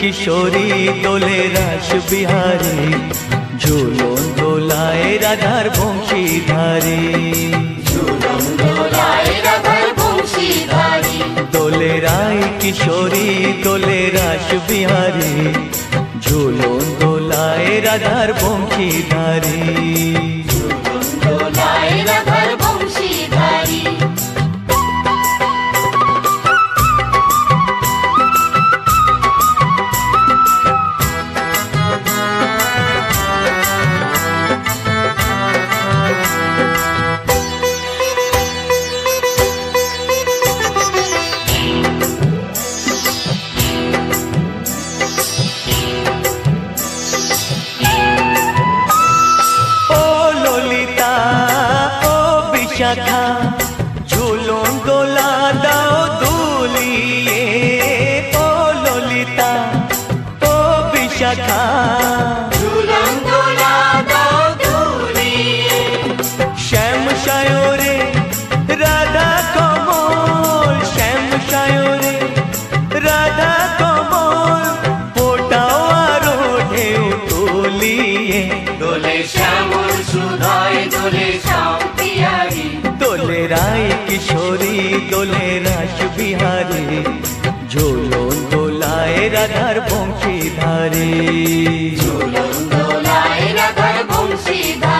किशोरी দোলে রাস বিহারী, ঝুলন দোলায় রাধার বংশীধারী। ঝুলন দোলায় রাধার বংশীধারী, দোলে রায় কিশোরী দোলে রাস বিহারী, ঝুলন দোলায় রাধার বংশীধারী। ঝুলন দোলায় রাধার বংশীধারী। শাখা ঝুলন দোলা দাও দুলিয়ে, ও ললিতা ও বিশাখা ঝুলন দোলা দাও দুলিয়ে। শ্যাম সায়রে রাধা কমল, শ্যাম সায়রে রাধা কমল, ফোটাও আরো ঢেউ তুলিয়ে। দোলে শ্যামল সুধায় দোলে শ্যাম পিয়ারী, দোলে রায় কিশোরী দোলে রাস বিহারী, ঝুলন দোলায় রাধার বংশীধারী। ঝুলন দোলায় রাধার বংশীধারী।